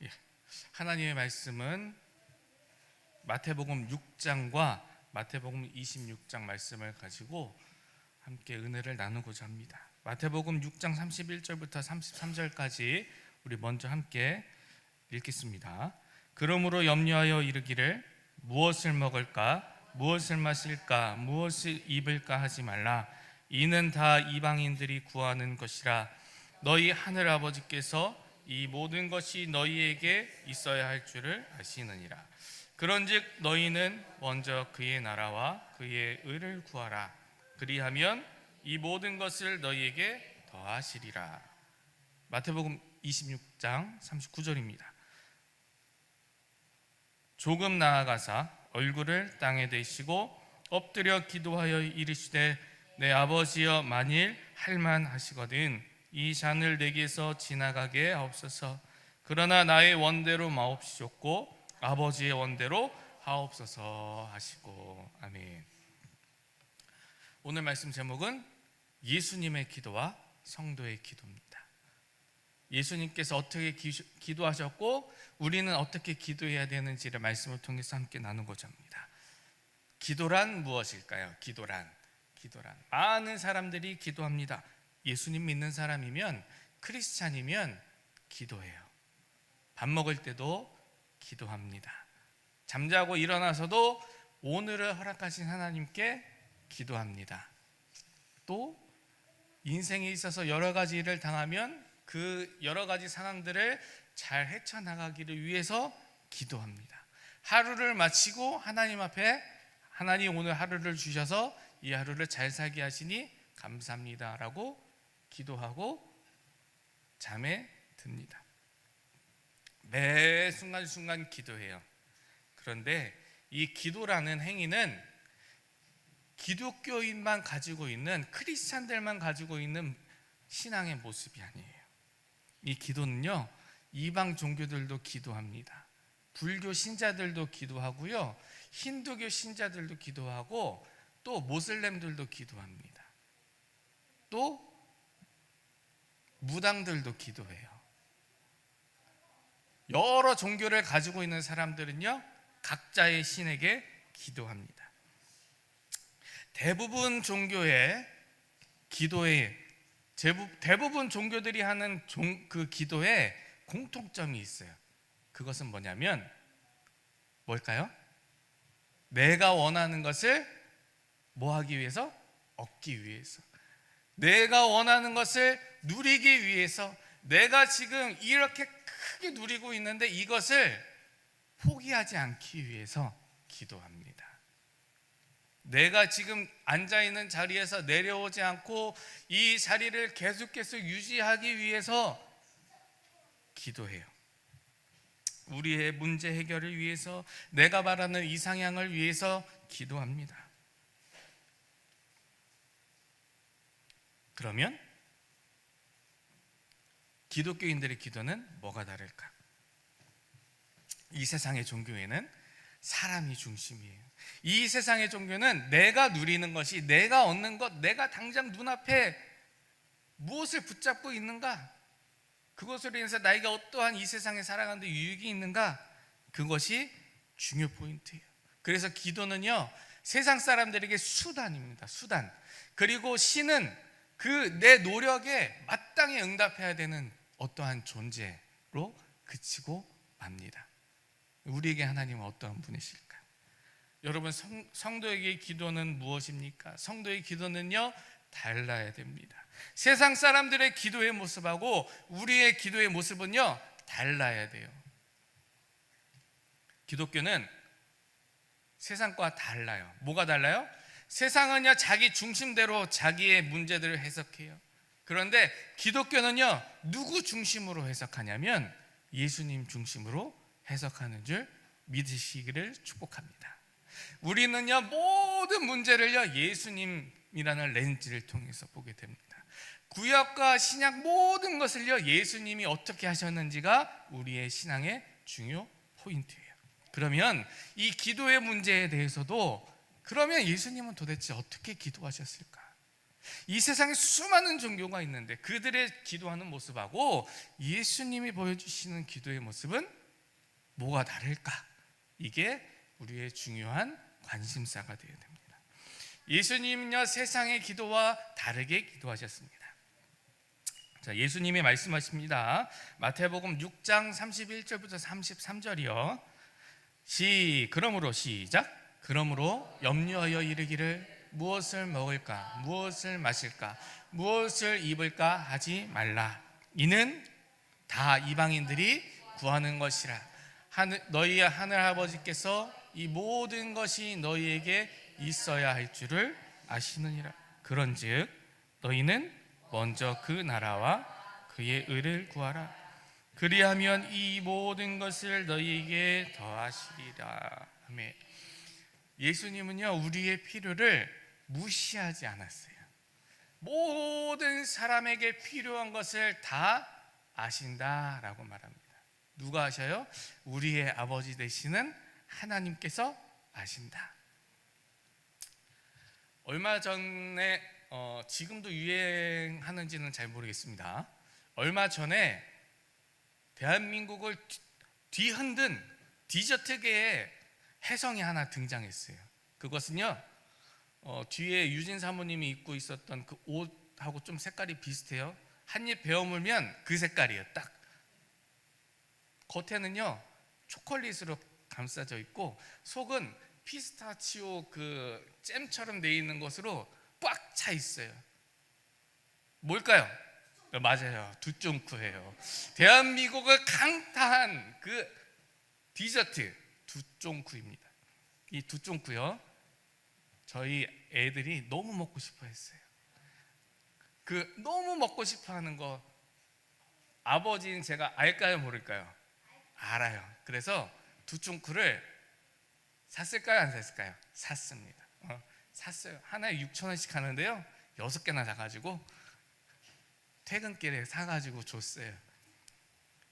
예, 하나님의 말씀은 마태복음 6장과 마태복음 26장 말씀을 가지고 함께 은혜를 나누고자 합니다. 마태복음 6장 31절부터 33절까지 우리 먼저 함께 읽겠습니다. 그러므로 염려하여 이르기를 무엇을 먹을까, 무엇을 마실까, 무엇을 입을까 하지 말라. 이는 다 이방인들이 구하는 것이라. 너희 하늘 아버지께서 이 모든 것이 너희에게 있어야 할 줄을 아시느니라. 그런즉 너희는 먼저 그의 나라와 그의 의를 구하라. 그리하면 이 모든 것을 너희에게 더하시리라. 마태복음 26장 39절입니다. 조금 나아가사 얼굴을 땅에 대시고 엎드려 기도하여 이르시되 내 아버지여, 만일 할만하시거든 이 잔을 내게서 지나가게 하옵소서. 그러나 나의 원대로 마옵시옵고 아버지의 원대로 하옵소서 하시고. 아멘. 오늘 말씀 제목은 예수님의 기도와 성도의 기도입니다. 예수님께서 어떻게 기도하셨고 우리는 어떻게 기도해야 되는지를 말씀을 통해서 함께 나누고자 합니다. 기도란 무엇일까요? 기도란 많은 사람들이 기도합니다. 예수님 믿는 사람이면, 크리스찬이면 기도해요. 밥 먹을 때도 기도합니다. 잠자고 일어나서도 오늘을 허락하신 하나님께 기도합니다. 또 인생에 있어서 여러 가지 일을 당하면 그 여러 가지 상황들을 잘 헤쳐나가기를 위해서 기도합니다. 하루를 마치고 하나님 앞에, 하나님 오늘 하루를 주셔서 이 하루를 잘 살게 하시니 감사합니다 라고 기도하고 잠에 듭니다. 매 순간순간 기도해요. 그런데 이 기도라는 행위는 기독교인만 가지고 있는, 크리스찬들만 가지고 있는 신앙의 모습이 아니에요. 이 기도는요, 이방 종교들도 기도합니다. 불교 신자들도 기도하고요, 힌두교 신자들도 기도하고, 또 모슬렘들도 기도합니다. 또 무당들도 기도해요. 여러 종교를 가지고 있는 사람들은요, 각자의 신에게 기도합니다. 대부분 종교의 기도에, 대부분 종교들이 하는 그 기도에 공통점이 있어요. 그것은 뭐냐면 뭘까요? 내가 원하는 것을 뭐 하기 위해서? 얻기 위해서. 내가 원하는 것을 누리기 위해서. 내가 지금 이렇게 크게 누리고 있는데 이것을 포기하지 않기 위해서 기도합니다. 내가 지금 앉아있는 자리에서 내려오지 않고 이 자리를 계속해서 유지하기 위해서 기도해요. 우리의 문제 해결을 위해서, 내가 바라는 이상향을 위해서 기도합니다. 그러면 기독교인들의 기도는 뭐가 다를까? 이 세상의 종교에는 사람이 중심이에요. 이 세상의 종교는 내가 누리는 것이, 내가 얻는 것, 내가 당장 눈앞에 무엇을 붙잡고 있는가, 그것으로 인해서 나에게 어떠한 이 세상에 살아가는데 유익이 있는가, 그것이 중요 포인트예요. 그래서 기도는요, 세상 사람들에게 수단입니다. 수단. 그리고 신은 그 내 노력에 마땅히 응답해야 되는 어떠한 존재로 그치고 맙니다. 우리에게 하나님은 어떠한 분이실까요? 여러분, 성도에게 기도는 무엇입니까? 성도의 기도는요, 달라야 됩니다. 세상 사람들의 기도의 모습하고 우리의 기도의 모습은요, 달라야 돼요. 기독교는 세상과 달라요. 뭐가 달라요? 세상은요, 자기 중심대로 자기의 문제들을 해석해요. 그런데 기독교는요, 누구 중심으로 해석하냐면 예수님 중심으로 해석하는 줄 믿으시기를 축복합니다. 우리는요, 모든 문제를요, 예수님이라는 렌즈를 통해서 보게 됩니다. 구약과 신약 모든 것을요, 예수님이 어떻게 하셨는지가 우리의 신앙의 중요 포인트예요. 그러면 이 기도의 문제에 대해서도, 그러면 예수님은 도대체 어떻게 기도하셨을까? 이 세상에 수많은 종교가 있는데 그들의 기도하는 모습하고 예수님이 보여주시는 기도의 모습은 뭐가 다를까? 이게 우리의 중요한 관심사가 되어야 됩니다. 예수님은요, 세상의 기도와 다르게 기도하셨습니다. 자, 예수님이 말씀하십니다. 마태복음 6장 31절부터 33절이요. 그러므로 시작. 그러므로 염려하여 이르기를 무엇을 먹을까, 무엇을 마실까, 무엇을 입을까 하지 말라. 이는 다 이방인들이 구하는 것이라. 너희 하늘 아버지께서 이 모든 것이 너희에게 있어야 할 줄을 아시느니라. 그런즉 너희는 먼저 그 나라와 그의 의를 구하라. 그리하면 이 모든 것을 너희에게 더하시리라. 아멘. 예수님은요, 우리의 필요를 무시하지 않았어요. 모든 사람에게 필요한 것을 다 아신다라고 말합니다. 누가 아셔요? 우리의 아버지 되시는 하나님께서 아신다. 얼마 전에 지금도 유행하는지는 잘 모르겠습니다. 얼마 전에 대한민국을 뒤흔든 디저트계의 혜성이 하나 등장했어요. 그것은요, 뒤에 유진 사모님이 입고 있었던 그 옷하고 좀 색깔이 비슷해요. 한 입 베어 물면 그 색깔이에요. 딱 겉에는요 초콜릿으로 감싸져 있고 속은 피스타치오 그 잼처럼 돼 있는 것으로 꽉 차 있어요. 뭘까요? 맞아요, 두쫑쿠예요. 대한민국을 강타한 그 디저트 두쫑쿠입니다. 이 두쫑쿠요, 저희 애들이 너무 먹고 싶어 했어요. 그 너무 먹고 싶어 하는 거 아버지인 제가 알까요, 모를까요? 알아요. 그래서 두쫑쿠를 샀을까요, 안 샀을까요? 샀습니다. 샀어요. 하나에 6,000원씩 하는데요, 6개나 사가지고 퇴근길에 사가지고 줬어요.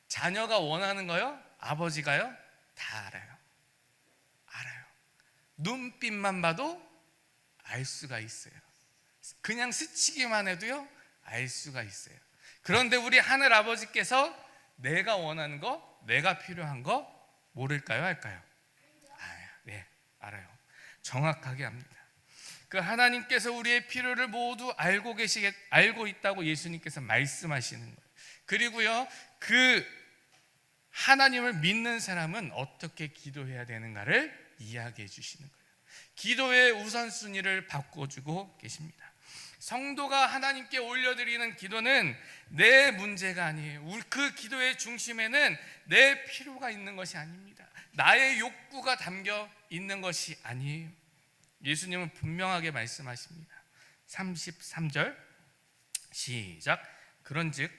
자녀가 원하는 거요, 아버지가요, 다 알아요. 눈빛만 봐도 알 수가 있어요. 그냥 스치기만 해도요, 알 수가 있어요. 그런데 우리 하늘 아버지께서 내가 원하는 거, 내가 필요한 거 모를까요, 할까요? 네, 알아요. 정확하게 압니다. 그 하나님께서 우리의 필요를 모두 알고 있다고 예수님께서 말씀하시는 거예요. 그리고요, 그 하나님을 믿는 사람은 어떻게 기도해야 되는가를 이야기해 주시는 거예요. 기도의 우선순위를 바꿔주고 계십니다. 성도가 하나님께 올려드리는 기도는 내 문제가 아니에요. 그 기도의 중심에는 내 필요가 있는 것이 아닙니다. 나의 욕구가 담겨 있는 것이 아니에요. 예수님은 분명하게 말씀하십니다. 33절 시작. 그런즉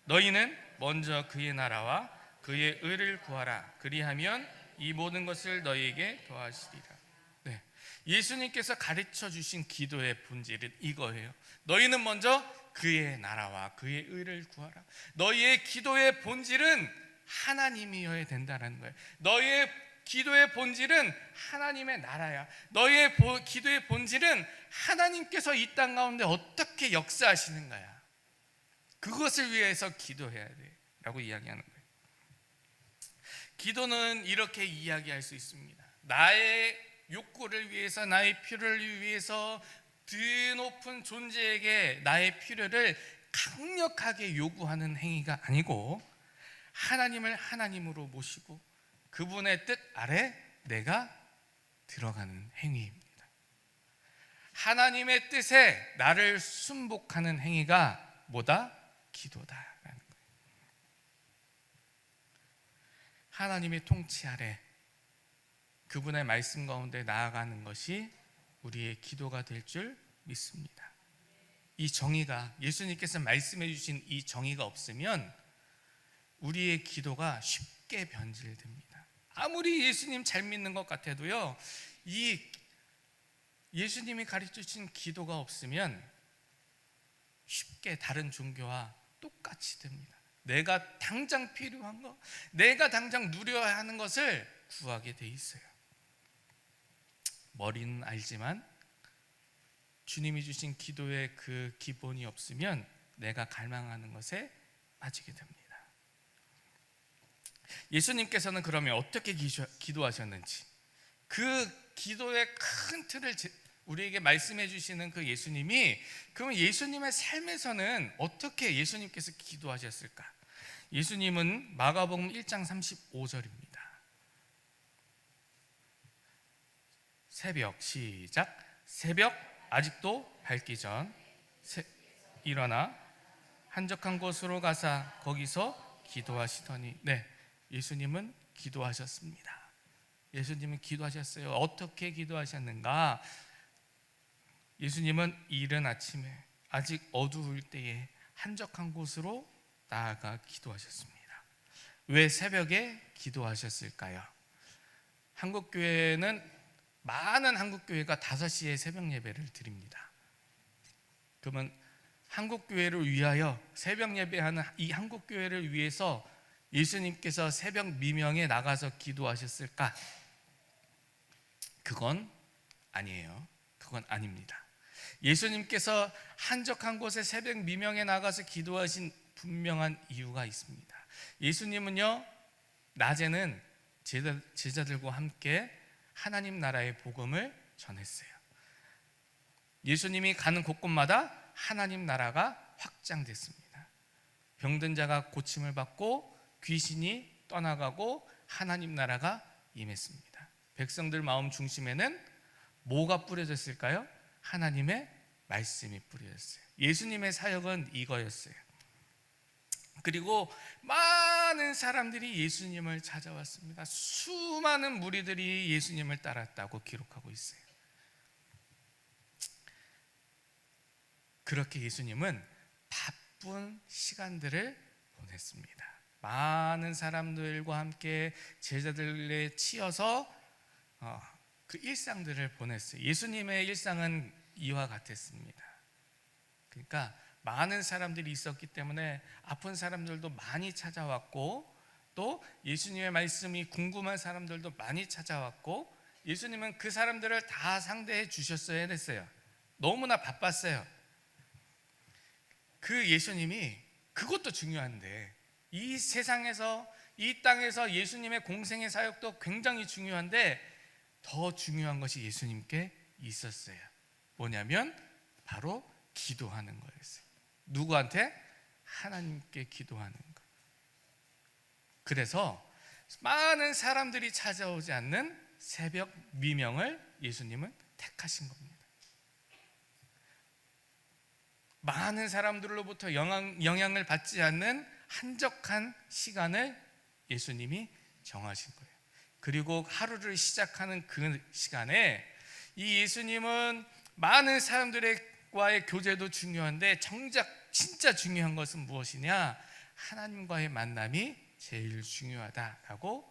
너희는 먼저 그의 나라와 그의 의를 구하라. 그리하면 이 모든 것을 너희에게 더하시리라. 네, 예수님께서 가르쳐 주신 기도의 본질은 이거예요. 너희는 먼저 그의 나라와 그의 의를 구하라. 너희의 기도의 본질은 하나님이어야 된다는 거예요. 너희의 기도의 본질은 하나님의 나라야. 너희의 기도의 본질은 하나님께서 이 땅 가운데 어떻게 역사하시는가야. 그것을 위해서 기도해야 돼 라고 이야기하는 거예요. 기도는 이렇게 이야기할 수 있습니다. 나의 욕구를 위해서, 나의 필요를 위해서 드높은 존재에게 나의 필요를 강력하게 요구하는 행위가 아니고 하나님을 하나님으로 모시고 그분의 뜻 아래 내가 들어가는 행위입니다. 하나님의 뜻에 나를 순복하는 행위가 뭐다? 기도다라는 거예요. 하나님의 통치 아래 그분의 말씀 가운데 나아가는 것이 우리의 기도가 될 줄 믿습니다. 이 정의가, 예수님께서 말씀해 주신 이 정의가 없으면 우리의 기도가 쉽게 변질됩니다. 아무리 예수님 잘 믿는 것 같아도요, 이 예수님이 가르쳐 주신 기도가 없으면 쉽게 다른 종교와 똑같이 됩니다. 내가 당장 필요한 거, 내가 당장 누려야 하는 것을 구하게 돼 있어요. 머리는 알지만 주님이 주신 기도의 그 기본이 없으면 내가 갈망하는 것에 빠지게 됩니다. 예수님께서는 그러면 어떻게 기도하셨는지, 그 기도의 큰 틀을 우리에게 말씀해 주시는 그 예수님이, 그러면 예수님의 삶에서는 어떻게 예수님께서 기도하셨을까? 예수님은 마가복음 1장 35절입니다. 새벽, 시작. 새벽 아직도 밝기 전 일어나 한적한 곳으로 가사 거기서 기도하시더니. 네, 예수님은 기도하셨습니다. 예수님은 기도하셨어요. 어떻게 기도하셨는가? 예수님은 이른 아침에 아직 어두울 때에 한적한 곳으로 나아가 기도하셨습니다. 왜 새벽에 기도하셨을까요? 많은 한국교회가 5시에 새벽 예배를 드립니다. 그러면 한국교회를 위하여 새벽 예배하는 이 한국교회를 위해서 예수님께서 새벽 미명에 나가서 기도하셨을까? 그건 아니에요. 그건 아닙니다. 예수님께서 한적한 곳에 새벽 미명에 나가서 기도하신 분명한 이유가 있습니다. 예수님은요, 낮에는 제자들과 함께 하나님 나라의 복음을 전했어요. 예수님이 가는 곳곳마다 하나님 나라가 확장됐습니다. 병든 자가 고침을 받고 귀신이 떠나가고 하나님 나라가 임했습니다. 백성들 마음 중심에는 뭐가 뿌려졌을까요? 하나님의 말씀이 뿌려졌어요. 예수님의 사역은 이거였어요. 그리고 많은 사람들이 예수님을 찾아왔습니다. 수많은 무리들이 예수님을 따랐다고 기록하고 있어요. 그렇게 예수님은 바쁜 시간들을 보냈습니다. 많은 사람들과 함께 제자들에 치여서 그 일상들을 보냈어요. 예수님의 일상은 이와 같았습니다. 그러니까 많은 사람들이 있었기 때문에 아픈 사람들도 많이 찾아왔고, 또 예수님의 말씀이 궁금한 사람들도 많이 찾아왔고, 예수님은 그 사람들을 다 상대해 주셨어야 됐어요. 너무나 바빴어요. 그 예수님이, 그것도 중요한데, 이 세상에서, 이 땅에서 예수님의 공생의 사역도 굉장히 중요한데, 더 중요한 것이 예수님께 있었어요. 뭐냐면 바로 기도하는 거였어요. 누구한테? 하나님께 기도하는 것. 그래서 많은 사람들이 찾아오지 않는 새벽 미명을 예수님은 택하신 겁니다. 많은 사람들로부터 영향을 받지 않는 한적한 시간을 예수님이 정하신 거예요. 그리고 하루를 시작하는 그 시간에 이 예수님은 많은 사람들과의 교제도 중요한데 정작 진짜 중요한 것은 무엇이냐? 하나님과의 만남이 제일 중요하다라고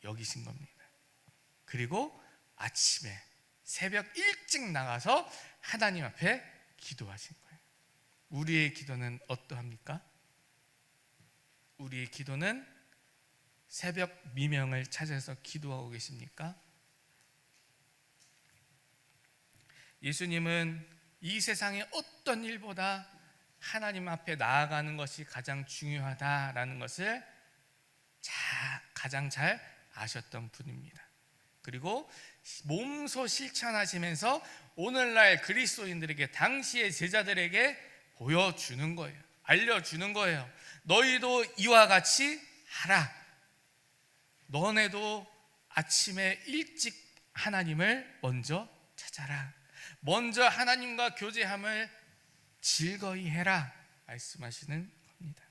여기신 겁니다. 그리고 아침에 새벽 일찍 나가서 하나님 앞에 기도하신 거예요. 우리의 기도는 어떠합니까? 우리의 기도는 새벽 미명을 찾아서 기도하고 계십니까? 예수님은 이 세상의 어떤 일보다 하나님 앞에 나아가는 것이 가장 중요하다라는 것을 가장 잘 아셨던 분입니다. 그리고 몸소 실천하시면서 오늘날 그리스도인들에게, 당시의 제자들에게 보여주는 거예요. 알려주는 거예요. 너희도 이와 같이 하라. 너네도 아침에 일찍 하나님을 먼저 찾아라. 먼저 하나님과 교제함을 즐거이 해라 말씀하시는 겁니다.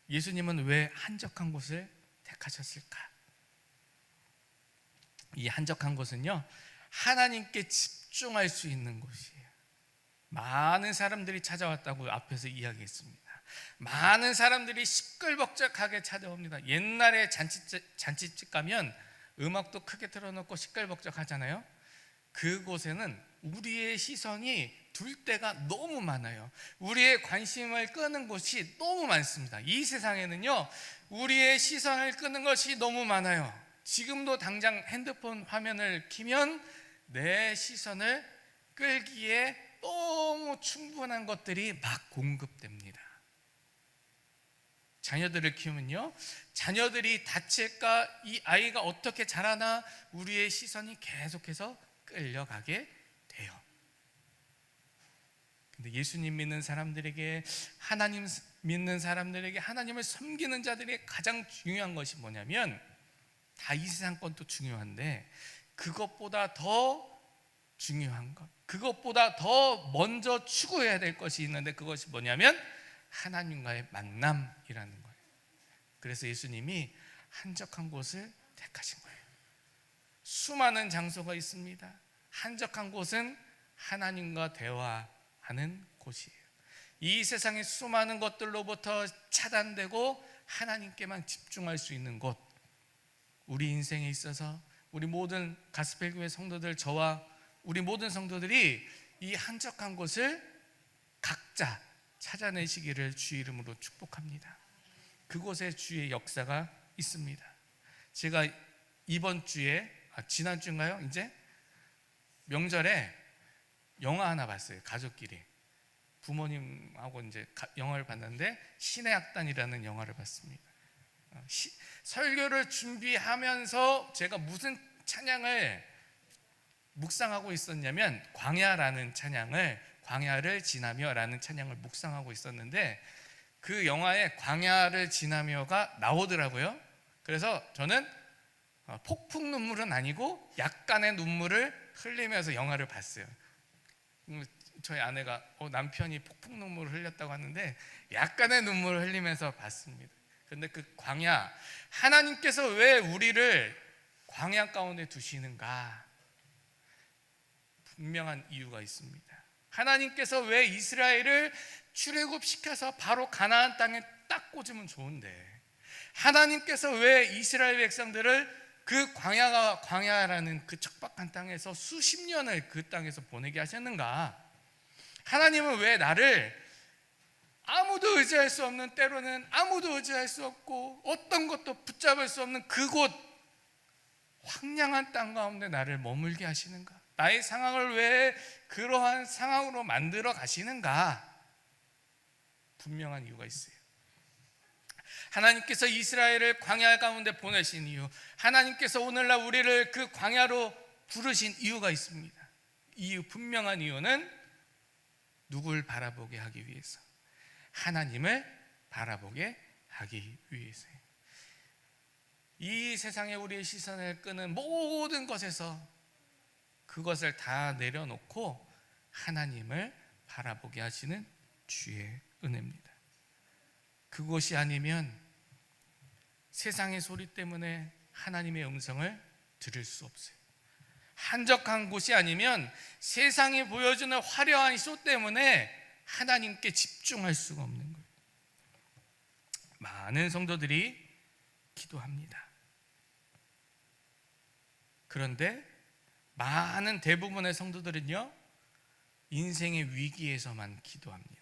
예수님은 왜 한적한 곳을 택하셨을까? 이 한적한 곳은요, 하나님께 집중할 수 있는 곳이에요. 많은 사람들이 찾아왔다고 앞에서 이야기했습니다. 많은 사람들이 시끌벅적하게 찾아옵니다. 옛날에 잔치집 가면 음악도 크게 틀어놓고 시끌벅적하잖아요. 그곳에는 우리의 시선이 둘 때가 너무 많아요. 우리의 관심을 끄는 곳이 너무 많습니다. 이 세상에는요, 우리의 시선을 끄는 것이 너무 많아요. 지금도 당장 핸드폰 화면을 켜면 내 시선을 끌기에 너무 충분한 것들이 막 공급됩니다. 자녀들을 키우면요, 자녀들이 다칠까, 이 아이가 어떻게 자라나, 우리의 시선이 계속해서 끌려가게 돼요. 근데 예수님 믿는 사람들에게, 하나님 믿는 사람들에게, 하나님을 섬기는 자들에게 가장 중요한 것이 뭐냐면, 다 이 세상 것도 중요한데 그것보다 더 중요한 것, 그것보다 더 먼저 추구해야 될 것이 있는데, 그것이 뭐냐면 하나님과의 만남이라는 거예요. 그래서 예수님이 한적한 곳을 택하신 거예요. 수많은 장소가 있습니다. 한적한 곳은 하나님과 대화하는 곳이에요. 이 세상의 수많은 것들로부터 차단되고 하나님께만 집중할 수 있는 곳, 우리 인생에 있어서 우리 모든 가스펠교회 성도들, 저와 우리 모든 성도들이 이 한적한 곳을 각자 찾아내시기를 주의 이름으로 축복합니다. 그곳에 주의 역사가 있습니다. 제가 이번 주에, 지난주인가요? 이제 명절에 영화 하나 봤어요. 가족끼리 부모님하고 이제 영화를 봤는데, 신의 악단이라는 영화를 봤습니다. 설교를 준비하면서 제가 무슨 찬양을 묵상하고 있었냐면, 광야라는 찬양을, 광야를 지나며라는 찬양을 묵상하고 있었는데, 그 영화에 광야를 지나며가 나오더라고요. 그래서 저는 폭풍 눈물은 아니고 약간의 눈물을 흘리면서 영화를 봤어요. 저희 아내가 남편이 폭풍 눈물을 흘렸다고 하는데, 약간의 눈물을 흘리면서 봤습니다. 그런데 그 광야, 하나님께서 왜 우리를 광야 가운데 두시는가? 분명한 이유가 있습니다. 하나님께서 왜 이스라엘을 출애굽시켜서 바로 가나안 땅에 딱 꽂으면 좋은데, 하나님께서 왜 이스라엘 백성들을 그 광야라는 그 척박한 땅에서 수십 년을 그 땅에서 보내게 하셨는가? 하나님은 왜 나를 아무도 의지할 수 없는, 때로는 아무도 의지할 수 없고 어떤 것도 붙잡을 수 없는 그곳, 황량한 땅 가운데 나를 머물게 하시는가? 나의 상황을 왜 그러한 상황으로 만들어 가시는가? 분명한 이유가 있어요. 하나님께서 이스라엘을 광야 가운데 보내신 이유, 하나님께서 오늘날 우리를 그 광야로 부르신 이유가 있습니다. 분명한 이유는 누굴 바라보게 하기 위해서, 하나님을 바라보게 하기 위해서예요. 이 세상에 우리의 시선을 끄는 모든 것에서 그것을 다 내려놓고 하나님을 바라보게 하시는 주의 은혜입니다. 그것이 아니면 세상의 소리 때문에 하나님의 음성을 들을 수 없어요. 한적한 곳이 아니면 세상이 보여주는 화려한 쇼 때문에 하나님께 집중할 수가 없는 거예요. 많은 성도들이 기도합니다. 그런데 많은 대부분의 성도들은요, 인생의 위기에서만 기도합니다.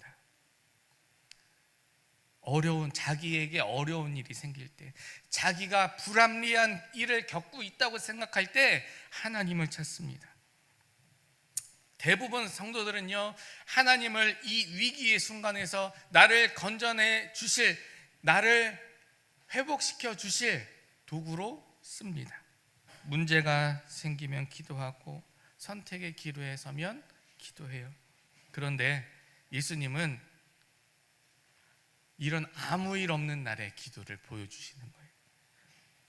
자기에게 어려운 일이 생길 때, 자기가 불합리한 일을 겪고 있다고 생각할 때 하나님을 찾습니다. 대부분 성도들은요, 하나님을 이 위기의 순간에서 나를 건져내 주실, 나를 회복시켜 주실 도구로 씁니다. 문제가 생기면 기도하고, 선택의 기로에 서면 기도해요. 그런데 예수님은 이런 아무 일 없는 날에 기도를 보여주시는 거예요.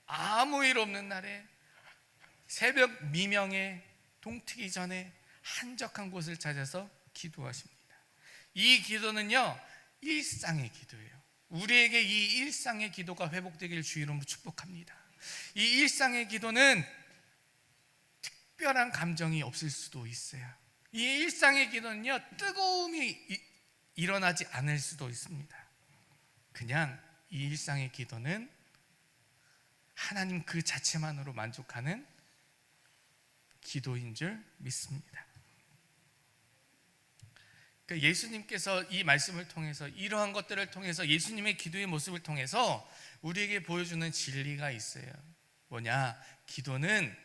아무 일 없는 날에, 새벽 미명에 동트기 전에 한적한 곳을 찾아서 기도하십니다. 이 기도는요, 일상의 기도예요. 우리에게 이 일상의 기도가 회복되길 주의 이름으로 축복합니다. 이 일상의 기도는 특별한 감정이 없을 수도 있어요. 이 일상의 기도는요, 뜨거움이 일어나지 않을 수도 있습니다. 그냥 이 일상의 기도는 하나님 그 자체만으로 만족하는 기도인 줄 믿습니다. 그러니까 예수님께서 이 말씀을 통해서, 이러한 것들을 통해서, 예수님의 기도의 모습을 통해서 우리에게 보여주는 진리가 있어요. 뭐냐? 기도는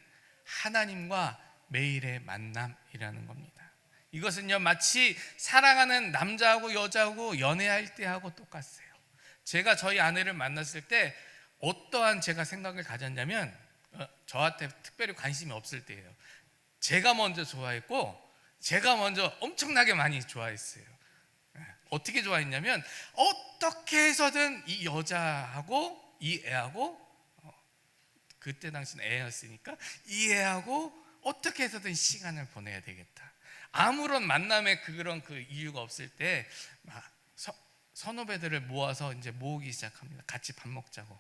하나님과 매일의 만남이라는 겁니다. 이것은요 마치 사랑하는 남자하고 여자하고 연애할 때하고 똑같아요. 제가 저희 아내를 만났을 때 어떠한 제가 생각을 가졌냐면 저한테 특별히 관심이 없을 때예요. 제가 먼저 좋아했고 제가 먼저 엄청나게 많이 좋아했어요. 어떻게 좋아했냐면 어떻게 해서든 이 여자하고 이 애하고 그때 당시는 애였으니까 이 애하고 어떻게 해서든 시간을 보내야 되겠다. 아무런 만남에 그런 이유가 없을 때 선후배들을 모아서 이제 모으기 시작합니다. 같이 밥 먹자고.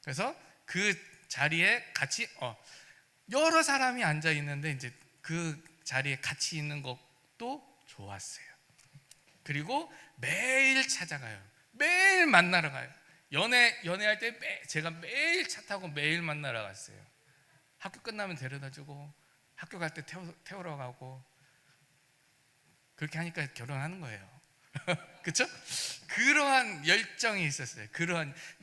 그래서 그 자리에 같이 여러 사람이 앉아 있는데 이제 그 자리에 같이 있는 것도 좋았어요. 그리고 매일 찾아가요. 매일 만나러 가요. 연애할 때 제가 매일 차 타고 매일 만나러 갔어요. 학교 끝나면 데려다주고 학교 갈 때 태우러 가고 그렇게 하니까 결혼하는 거예요. 그렇죠? 그러한 열정이 있었어요.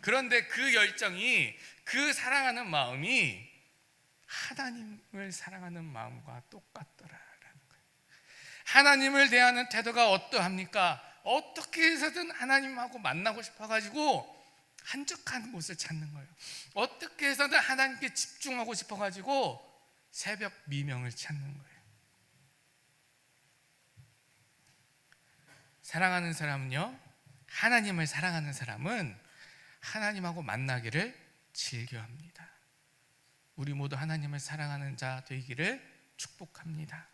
그런데 그 열정이 그 사랑하는 마음이 하나님을 사랑하는 마음과 똑같더라라는 거예요. 하나님을 대하는 태도가 어떠합니까? 어떻게 해서든 하나님하고 만나고 싶어가지고 한적한 곳을 찾는 거예요. 어떻게 해서든 하나님께 집중하고 싶어가지고 새벽 미명을 찾는 거예요. 사랑하는 사람은요, 하나님을 사랑하는 사람은 하나님하고 만나기를 즐겨합니다. 우리 모두 하나님을 사랑하는 자 되기를 축복합니다.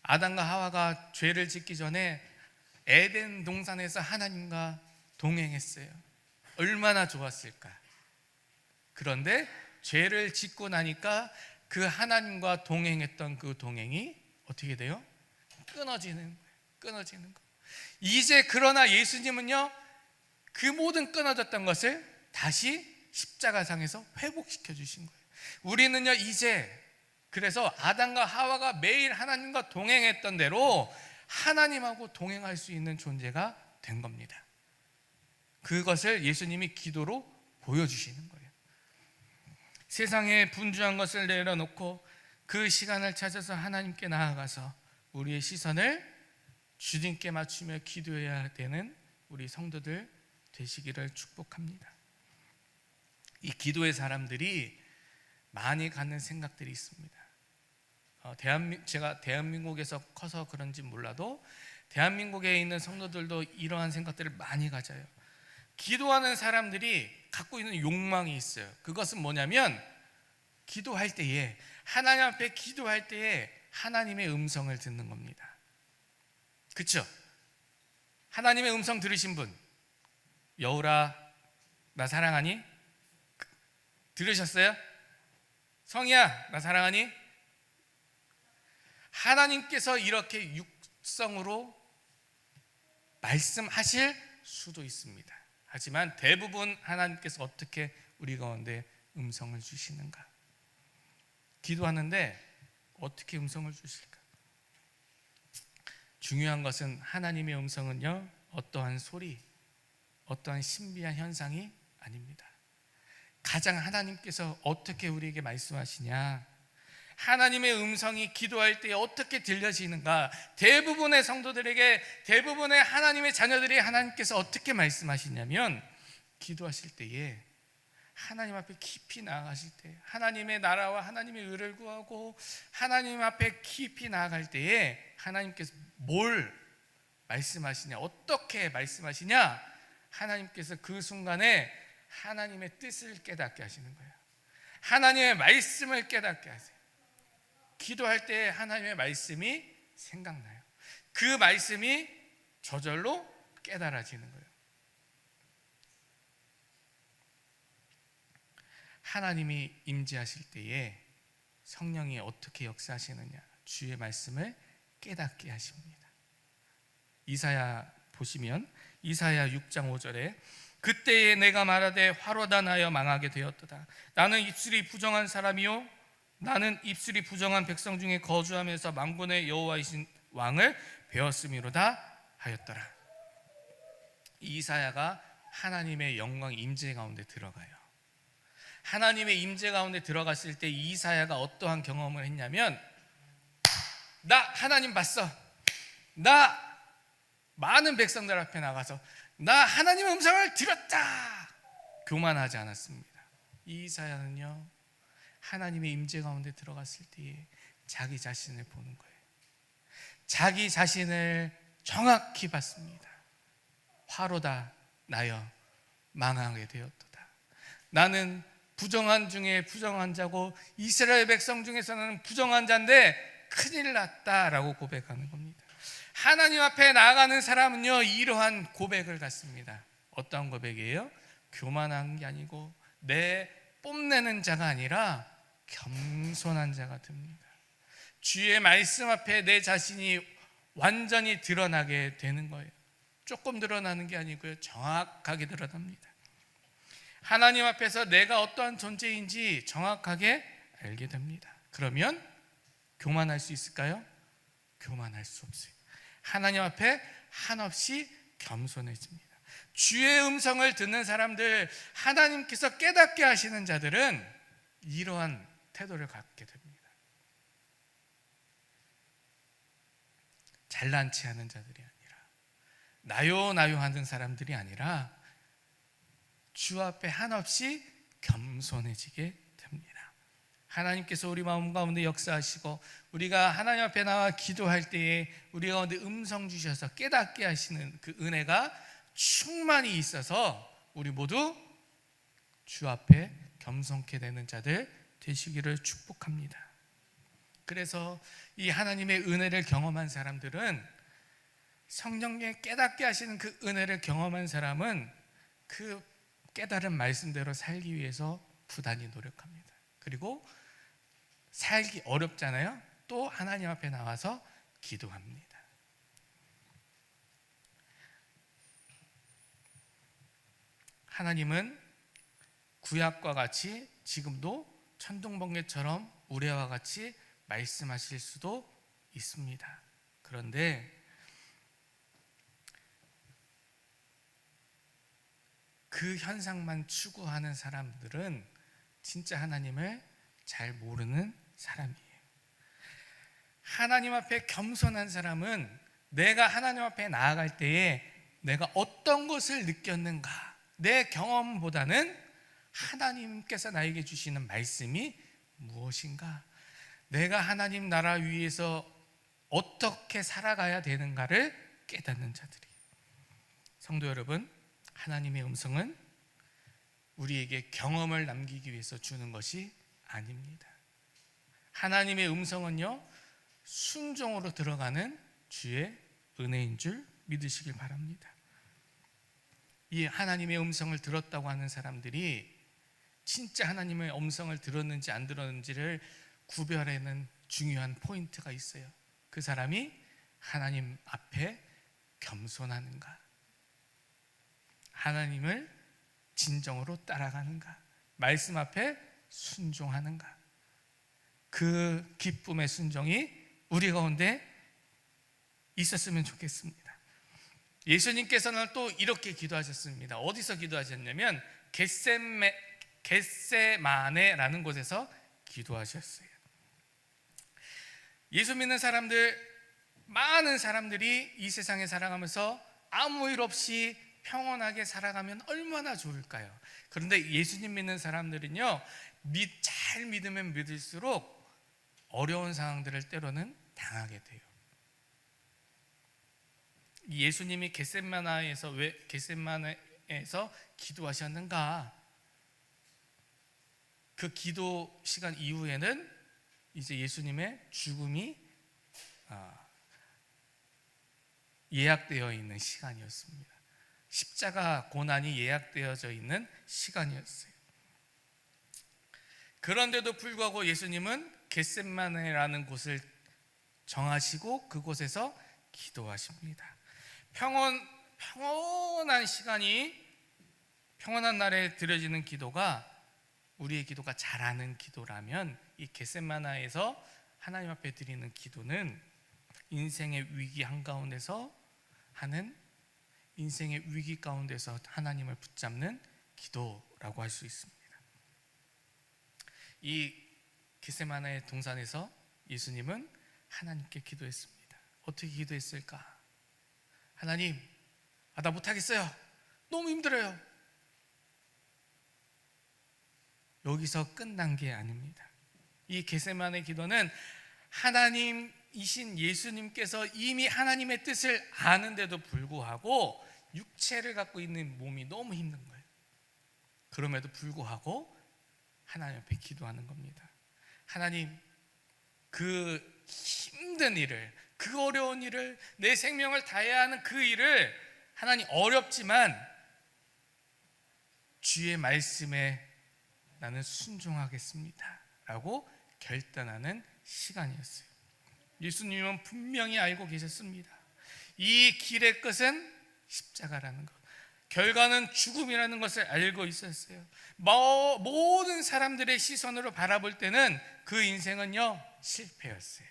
아담과 하와가 죄를 짓기 전에 에덴 동산에서 하나님과 동행했어요. 얼마나 좋았을까. 그런데 죄를 짓고 나니까 그 하나님과 동행했던 그 동행이 어떻게 돼요? 끊어지는 거. 이제 그러나 예수님은요, 그 모든 끊어졌던 것을 다시 십자가상에서 회복시켜 주신 거예요. 우리는요 이제 그래서 아담과 하와가 매일 하나님과 동행했던 대로 하나님하고 동행할 수 있는 존재가 된 겁니다. 그것을 예수님이 기도로 보여주시는 거예요. 세상에 분주한 것을 내려놓고 그 시간을 찾아서 하나님께 나아가서 우리의 시선을 주님께 맞추며 기도해야 되는 우리 성도들 되시기를 축복합니다. 이 기도의 사람들이 많이 갖는 생각들이 있습니다. 제가 대한민국에서 커서 그런지 몰라도 대한민국에 있는 성도들도 이러한 생각들을 많이 가져요. 기도하는 사람들이 갖고 있는 욕망이 있어요. 그것은 뭐냐면 기도할 때에 하나님 앞에 기도할 때에 하나님의 음성을 듣는 겁니다. 그렇죠? 하나님의 음성 들으신 분, 여울아 나 사랑하니? 들으셨어요? 성희야 나 사랑하니? 하나님께서 이렇게 육성으로 말씀하실 수도 있습니다. 하지만 대부분 하나님께서 어떻게 우리 가운데 음성을 주시는가? 기도하는데 어떻게 음성을 주실까? 중요한 것은 하나님의 음성은요, 어떠한 소리, 어떠한 신비한 현상이 아닙니다. 가장 하나님께서 어떻게 우리에게 말씀하시냐, 하나님의 음성이 기도할 때 어떻게 들려지는가, 대부분의 성도들에게, 대부분의 하나님의 자녀들이 하나님께서 어떻게 말씀하시냐면, 기도하실 때에 하나님 앞에 깊이 나아가실 때, 하나님의 나라와 하나님의 의를 구하고 하나님 앞에 깊이 나아갈 때에 하나님께서 뭘 말씀하시냐, 어떻게 말씀하시냐, 하나님께서 그 순간에 하나님의 뜻을 깨닫게 하시는 거예요. 하나님의 말씀을 깨닫게 하세요. 기도할 때 하나님의 말씀이 생각나요. 그 말씀이 저절로 깨달아지는 거예요. 하나님이 임재하실 때에 성령이 어떻게 역사하시느냐, 주의 말씀을 깨닫게 하십니다. 이사야 보시면 이사야 6장 5절에 그때에 내가 말하되 화로다 나여 망하게 되었도다. 나는 입술이 부정한 사람이요 나는 입술이 부정한 백성 중에 거주하면서 만군의 여호와이신 왕을 배웠음이로다 하였더라. 이사야가 하나님의 영광 임재 가운데 들어가요. 하나님의 임재 가운데 들어갔을 때 이사야가 어떠한 경험을 했냐면, 나 하나님 봤어. 나 많은 백성들 앞에 나가서 나 하나님의 음성을 들었다. 교만하지 않았습니다. 이사야는요, 하나님의 임재 가운데 들어갔을 때에 자기 자신을 보는 거예요. 자기 자신을 정확히 봤습니다. 화로다 나여 망하게 되었도다. 나는 부정한 중에 부정한 자고 이스라엘 백성 중에서 나는 부정한 자인데 큰일 났다라고 고백하는 겁니다. 하나님 앞에 나아가는 사람은요, 이러한 고백을 갖습니다. 어떤 고백이에요? 교만한 게 아니고 내 뽐내는 자가 아니라 겸손한 자가 됩니다. 주의 말씀 앞에 내 자신이 완전히 드러나게 되는 거예요. 조금 드러나는 게 아니고요, 정확하게 드러납니다. 하나님 앞에서 내가 어떠한 존재인지 정확하게 알게 됩니다. 그러면 교만할 수 있을까요? 교만할 수 없어요. 하나님 앞에 한없이 겸손해집니다. 주의 음성을 듣는 사람들, 하나님께서 깨닫게 하시는 자들은 이러한 태도를 갖게 됩니다. 잘난 체 하는 자들이 아니라, 나요 나요 하는 사람들이 아니라 주 앞에 한없이 겸손해지게 됩니다. 하나님께서 우리 마음 가운데 역사하시고 우리가 하나님 앞에 나와 기도할 때에 우리 가운데 음성 주셔서 깨닫게 하시는 그 은혜가 충만히 있어서 우리 모두 주 앞에 겸손케 되는 자들 되시기를 축복합니다. 그래서 이 하나님의 은혜를 경험한 사람들은, 성령의 깨닫게 하시는 그 은혜를 경험한 사람은 그 깨달은 말씀대로 살기 위해서 부단히 노력합니다. 그리고 살기 어렵잖아요. 또 하나님 앞에 나와서 기도합니다. 하나님은 구약과 같이 지금도 천둥번개처럼 우레와 같이 말씀하실 수도 있습니다. 그런데 그 현상만 추구하는 사람들은 진짜 하나님을 잘 모르는 사람이에요. 하나님 앞에 겸손한 사람은 내가 하나님 앞에 나아갈 때에 내가 어떤 것을 느꼈는가, 내 경험보다는 하나님께서 나에게 주시는 말씀이 무엇인가, 내가 하나님 나라 위에서 어떻게 살아가야 되는가를 깨닫는 자들이. 성도 여러분, 하나님의 음성은 우리에게 경험을 남기기 위해서 주는 것이 아닙니다. 하나님의 음성은요, 순종으로 들어가는 주의 은혜인 줄 믿으시길 바랍니다. 이 하나님의 음성을 들었다고 하는 사람들이 진짜 하나님의 음성을 들었는지 안 들었는지를 구별하는 중요한 포인트가 있어요. 그 사람이 하나님 앞에 겸손하는가, 하나님을 진정으로 따라가는가, 말씀 앞에 순종하는가. 그 기쁨의 순종이 우리 가운데 있었으면 좋겠습니다. 예수님께서는 또 이렇게 기도하셨습니다. 어디서 기도하셨냐면 겟세마네라는 곳에서 기도하셨어요. 예수 믿는 사람들, 많은 사람들이 이 세상에 살아가면서 아무 일 없이 평온하게 살아가면 얼마나 좋을까요? 그런데 예수님 믿는 사람들은요, 잘 믿으면 믿을수록 어려운 상황들을 때로는 당하게 돼요. 예수님이 겟세마네에서 왜 겟세마네에서 기도하셨는가? 그 기도 시간 이후에는 이제 예수님의 죽음이 예약되어 있는 시간이었습니다. 십자가 고난이 예약되어져 있는 시간이었어요. 그런데도 불구하고 예수님은 겟세마네라는 곳을 정하시고 그곳에서 기도하십니다. 평온한 시간이, 평온한 날에 드려지는 기도가 우리의 기도가 잘하는 기도라면, 이 겟세마네에서 하나님 앞에 드리는 기도는 인생의 위기 한가운데서 하는, 인생의 위기 가운데서 하나님을 붙잡는 기도라고 할 수 있습니다. 이 겟세마네 동산에서 예수님은 하나님께 기도했습니다. 어떻게 기도했을까? 하나님, 나 못하겠어요. 너무 힘들어요. 여기서 끝난 게 아닙니다. 이 겟세마네 기도는 하나님이신 예수님께서 이미 하나님의 뜻을 아는데도 불구하고 육체를 갖고 있는 몸이 너무 힘든 거예요. 그럼에도 불구하고 하나님 앞에 기도하는 겁니다. 하나님, 그 힘든 일을, 그 어려운 일을, 내 생명을 다해야 하는 그 일을 하나님 어렵지만 주의 말씀에 나는 순종하겠습니다 라고 결단하는 시간이었어요. 예수님은 분명히 알고 계셨습니다. 이 길의 끝은 십자가라는 것, 결과는 죽음이라는 것을 알고 있었어요. 모든 사람들의 시선으로 바라볼 때는 그 인생은요, 실패였어요.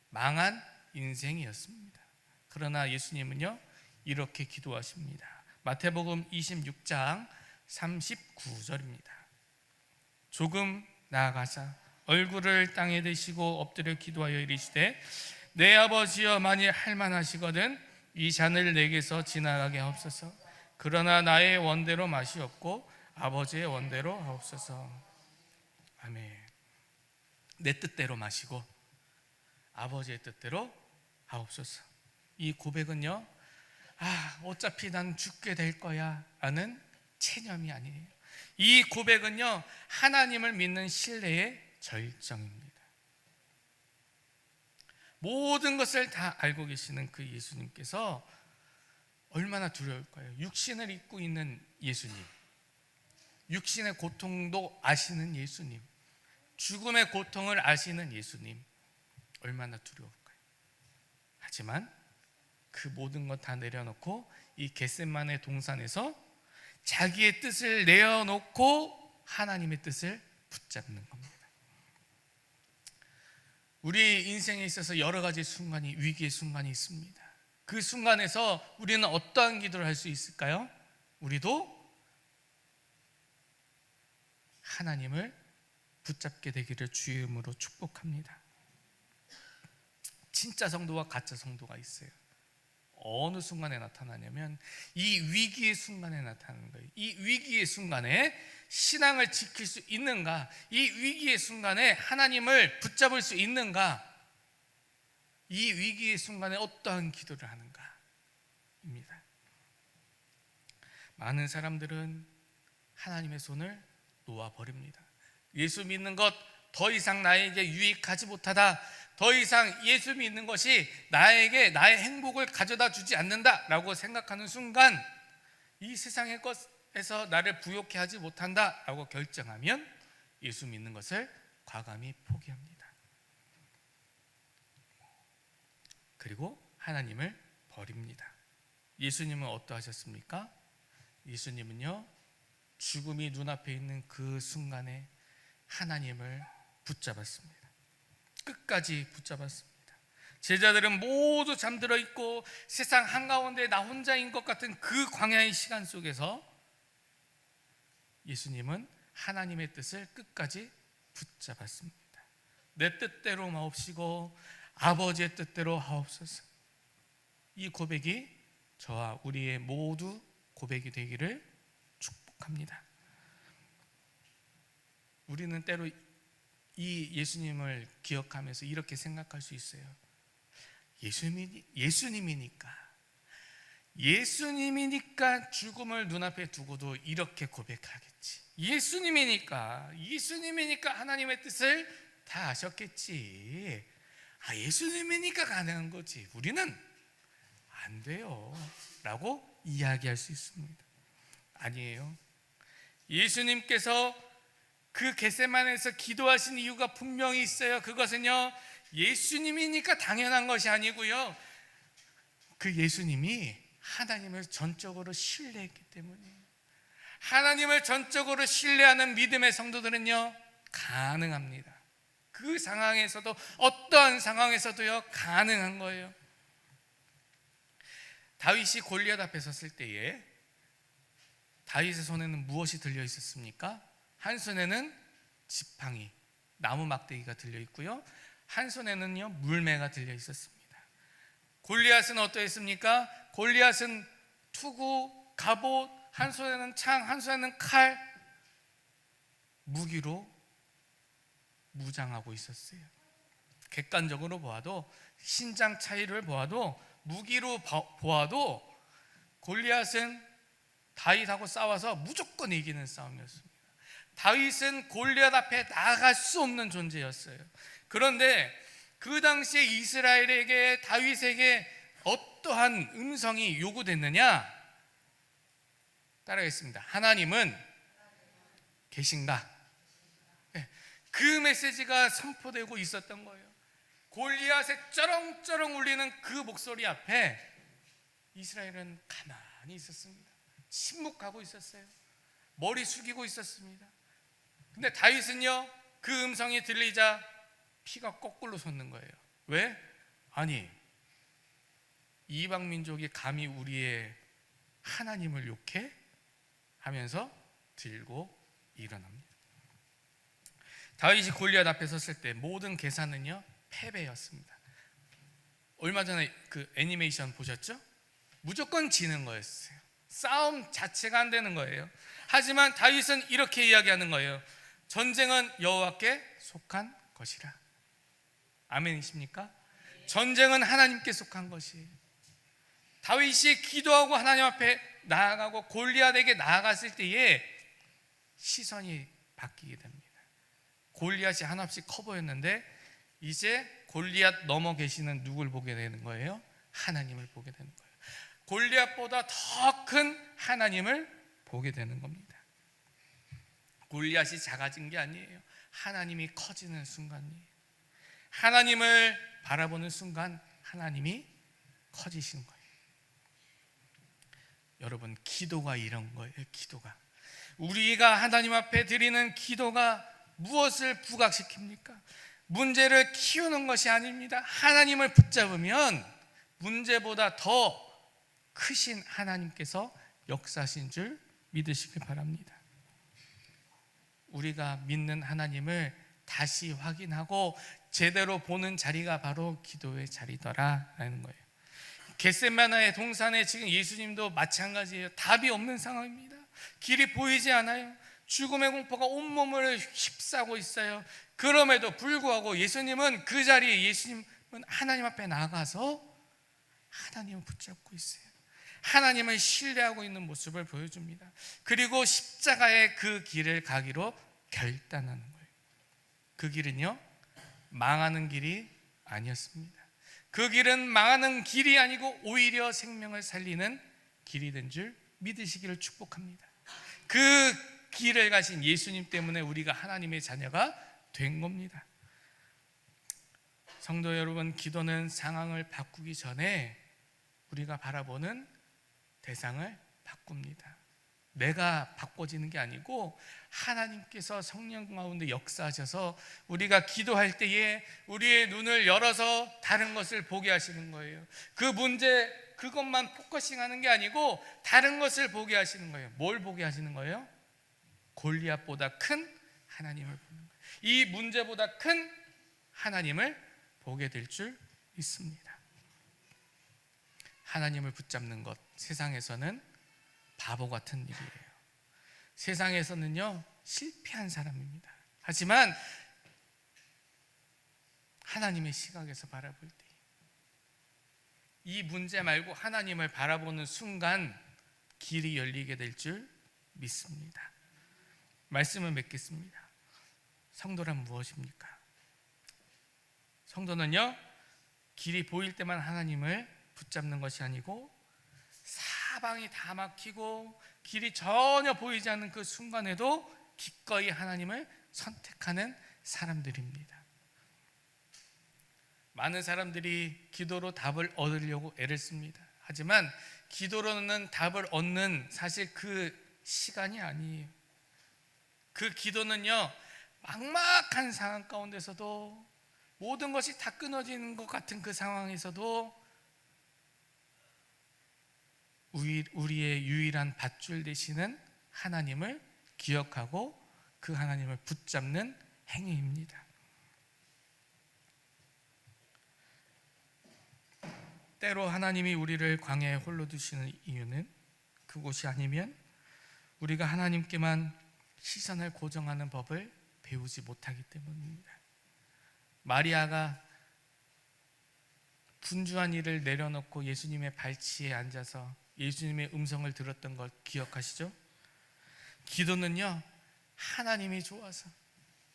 망한 인생이었습니다. 그러나 예수님은요, 이렇게 기도하십니다. 마태복음 26장 39절입니다. 조금 나아가사 얼굴을 땅에 대시고 엎드려 기도하여 이르시되 내 아버지여, 만일 할만하시거든 이 잔을 내게서 지나가게 하옵소서. 그러나 나의 원대로 마시옵고 아버지의 원대로 하옵소서. 아멘. 내 뜻대로 마시고 아버지의 뜻대로 하옵소서. 이 고백은요, 어차피 난 죽게 될 거야 라는 체념이 아니에요. 이 고백은요, 하나님을 믿는 신뢰의 절정입니다. 모든 것을 다 알고 계시는 그 예수님께서 얼마나 두려울까요? 육신을 입고 있는 예수님, 육신의 고통도 아시는 예수님, 죽음의 고통을 아시는 예수님, 얼마나 두려울까요? 하지만 그 모든 것 다 내려놓고 이 겟세마네 동산에서 자기의 뜻을 내어놓고 하나님의 뜻을 붙잡는 겁니다. 우리 인생에 있어서 여러 가지 순간이, 위기의 순간이 있습니다. 그 순간에서 우리는 어떠한 기도를 할 수 있을까요? 우리도 하나님을 붙잡게 되기를 주의 이름으로 축복합니다. 진짜 성도와 가짜 성도가 있어요. 어느 순간에 나타나냐면 이 위기의 순간에 나타나는 거예요. 이 위기의 순간에 신앙을 지킬 수 있는가? 이 위기의 순간에 하나님을 붙잡을 수 있는가? 이 위기의 순간에 어떠한 기도를 하는가입니다. 많은 사람들은 하나님의 손을 놓아버립니다. 예수 믿는 것 더 이상 나에게 유익하지 못하다, 더 이상 예수 믿는 것이 나에게 나의 행복을 가져다 주지 않는다라고 생각하는 순간 이 세상의 것에서 나를 부욕해 하지 못한다라고 결정하면 예수 믿는 것을 과감히 포기합니다. 그리고 하나님을 버립니다. 예수님은 어떠하셨습니까? 예수님은요, 죽음이 눈앞에 있는 그 순간에 하나님을 붙잡았습니다. 끝까지 붙잡았습니다. 제자들은 모두 잠들어 있고 세상 한가운데 나 혼자인 것 같은 그 광야의 시간 속에서 예수님은 하나님의 뜻을 끝까지 붙잡았습니다. 내 뜻대로 마옵시고 아버지의 뜻대로 하옵소서. 이 고백이 저와 우리의 모두 고백이 되기를 축복합니다. 우리는 때로 이 예수님을 기억하면서 이렇게 생각할 수 있어요. 예수님이니까 죽음을 눈앞에 두고도 이렇게 고백하겠지. 예수님이니까 하나님의 뜻을 다 아셨겠지. 예수님이니까 가능한 거지, 우리는 안 돼요 라고 이야기할 수 있습니다. 아니에요. 예수님께서 그 겟세마네에서 기도하신 이유가 분명히 있어요. 그것은요, 예수님이니까 당연한 것이 아니고요, 그 예수님이 하나님을 전적으로 신뢰했기 때문이에요. 하나님을 전적으로 신뢰하는 믿음의 성도들은요, 가능합니다. 그 상황에서도, 어떠한 상황에서도요, 가능한 거예요. 다윗이 골리앗 앞에 섰을 때에 다윗의 손에는 무엇이 들려 있었습니까? 한 손에는 지팡이, 나무 막대기가 들려 있고요. 한 손에는요 물매가 들려 있었습니다. 골리앗은 어떠했습니까? 골리앗은 투구, 갑옷, 한 손에는 창, 한 손에는 칼, 무기로 무장하고 있었어요. 객관적으로 보아도, 신장 차이를 보아도, 무기로 보아도 골리앗은 다윗하고 싸워서 무조건 이기는 싸움이었습니다. 다윗은 골리앗 앞에 나아갈 수 없는 존재였어요. 그런데 그 당시에 이스라엘에게, 다윗에게 어떠한 음성이 요구됐느냐? 따라하겠습니다. 하나님은 계신가? 네, 그 메시지가 선포되고 있었던 거예요. 골리앗의 쩌렁쩌렁 울리는 그 목소리 앞에 이스라엘은 가만히 있었습니다. 침묵하고 있었어요. 머리 숙이고 있었습니다. 근데 다윗은요, 그 음성이 들리자 피가 거꾸로 솟는 거예요. 왜? 아니, 이방 민족이 감히 우리의 하나님을 욕해? 하면서 들고 일어납니다. 다윗이 골리앗 앞에 섰을 때 모든 계산은요 패배였습니다. 얼마 전에 그 애니메이션 보셨죠? 무조건 지는 거였어요. 싸움 자체가 안 되는 거예요. 하지만 다윗은 이렇게 이야기하는 거예요. 전쟁은 여호와께 속한 것이라. 아멘이십니까? 전쟁은 하나님께 속한 것이에요. 다윗이 기도하고 하나님 앞에 나아가고 골리앗에게 나아갔을 때에 시선이 바뀌게 됩니다. 골리앗이 한없이 커 보였는데 이제 골리앗 넘어 계시는 누굴 보게 되는 거예요? 하나님을 보게 되는 거예요. 골리앗보다 더 큰 하나님을 보게 되는 겁니다. 골리앗이 작아진 게 아니에요. 하나님이 커지는 순간이에요. 하나님을 바라보는 순간 하나님이 커지시는 거예요. 여러분, 기도가 이런 거예요. 기도가, 우리가 하나님 앞에 드리는 기도가 무엇을 부각시킵니까? 문제를 키우는 것이 아닙니다. 하나님을 붙잡으면 문제보다 더 크신 하나님께서 역사하신 줄 믿으시길 바랍니다. 우리가 믿는 하나님을 다시 확인하고 제대로 보는 자리가 바로 기도의 자리더라라는 거예요. 겟세마네의 동산에 지금 예수님도 마찬가지예요. 답이 없는 상황입니다. 길이 보이지 않아요. 죽음의 공포가 온몸을 휩싸고 있어요. 그럼에도 불구하고 예수님은 그 자리에, 예수님은 하나님 앞에 나가서 하나님을 붙잡고 있어요. 하나님을 신뢰하고 있는 모습을 보여줍니다. 그리고 십자가의 그 길을 가기로 결단하는 거예요. 그 길은요 망하는 길이 아니었습니다. 그 길은 망하는 길이 아니고 오히려 생명을 살리는 길이 된 줄 믿으시기를 축복합니다. 그 길을 가신 예수님 때문에 우리가 하나님의 자녀가 된 겁니다. 성도 여러분, 기도는 상황을 바꾸기 전에 우리가 바라보는 대상을 바꿉니다. 내가 바꿔지는 게 아니고 하나님께서 성령 가운데 역사하셔서 우리가 기도할 때에 우리의 눈을 열어서 다른 것을 보게 하시는 거예요. 그 문제, 그것만 포커싱하는 게 아니고 다른 것을 보게 하시는 거예요. 뭘 보게 하시는 거예요? 골리앗보다 큰 하나님을 보는 거예요. 이 문제보다 큰 하나님을 보게 될 줄 믿습니다. 하나님을 붙잡는 것, 세상에서는 바보 같은 일이에요. 세상에서는요 실패한 사람입니다. 하지만 하나님의 시각에서 바라볼 때 이 문제 말고 하나님을 바라보는 순간 길이 열리게 될 줄 믿습니다. 말씀을 맺겠습니다. 성도란 무엇입니까? 성도는요 길이 보일 때만 하나님을 붙잡는 것이 아니고 사방이 다 막히고 길이 전혀 보이지 않는 그 순간에도 기꺼이 하나님을 선택하는 사람들입니다. 많은 사람들이 기도로 답을 얻으려고 애를 씁니다. 하지만 기도로는 답을 얻는 사실 그 시간이 아니에요. 그 기도는요 막막한 상황 가운데서도, 모든 것이 다 끊어지는 것 같은 그 상황에서도 우리의 유일한 밧줄 되시는 하나님을 기억하고 그 하나님을 붙잡는 행위입니다. 때로 하나님이 우리를 광야에 홀로 두시는 이유는 그곳이 아니면 우리가 하나님께만 시선을 고정하는 법을 배우지 못하기 때문입니다. 마리아가 분주한 일을 내려놓고 예수님의 발치에 앉아서 예수님의 음성을 들었던 걸 기억하시죠? 기도는요, 하나님이 좋아서,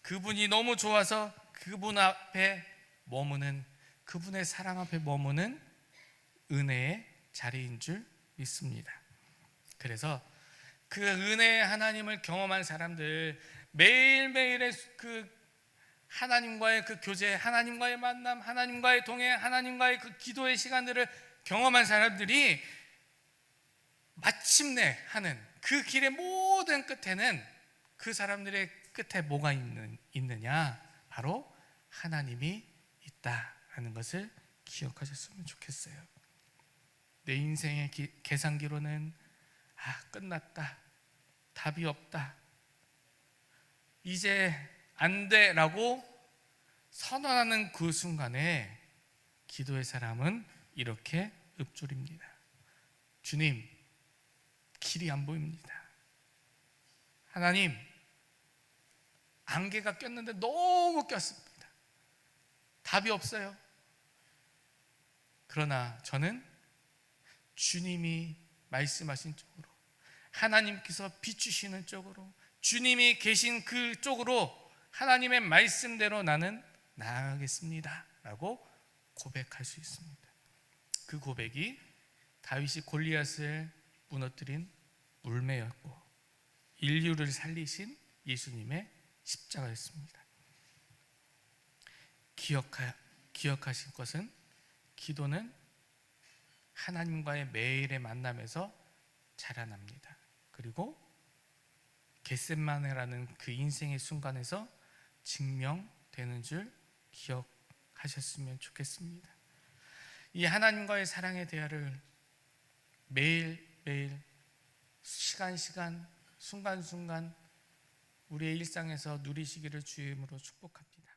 그분이 너무 좋아서 그분 앞에 머무는, 그분의 사랑 앞에 머무는 은혜의 자리인 줄 믿습니다. 그래서 그 은혜의 하나님을 경험한 사람들, 매일매일의 그 하나님과의 그 교제, 하나님과의 만남, 하나님과의 동행, 하나님과의 그 기도의 시간들을 경험한 사람들이 마침내 하는 그 길의 모든 끝에는, 그 사람들의 끝에 뭐가 있느냐? 바로 하나님이 있다라는 것을 기억하셨으면 좋겠어요. 내 인생의 계산기로는 끝났다, 답이 없다, 이제 안 돼라고 선언하는 그 순간에 기도의 사람은 이렇게 읊조립니다. 주님, 길이 안 보입니다. 하나님, 안개가 꼈는데 너무 꼈습니다. 답이 없어요. 그러나 저는 주님이 말씀하신 쪽으로, 하나님께서 비추시는 쪽으로, 주님이 계신 그 쪽으로 하나님의 말씀대로 나는 나아가겠습니다 라고 고백할 수 있습니다. 그 고백이 다윗이 골리앗을 무너뜨린 물매였고 인류를 살리신 예수님의 십자가였습니다. 기억하실 것은, 기도는 하나님과의 매일의 만남에서 자라납니다. 그리고 겟세마네라는 그 인생의 순간에서 증명되는 줄 기억하셨으면 좋겠습니다. 이 하나님과의 사랑의 대화를 매일매일 시간 순간순간 우리의 일상에서 누리시기를 주의 이름으로 축복합니다.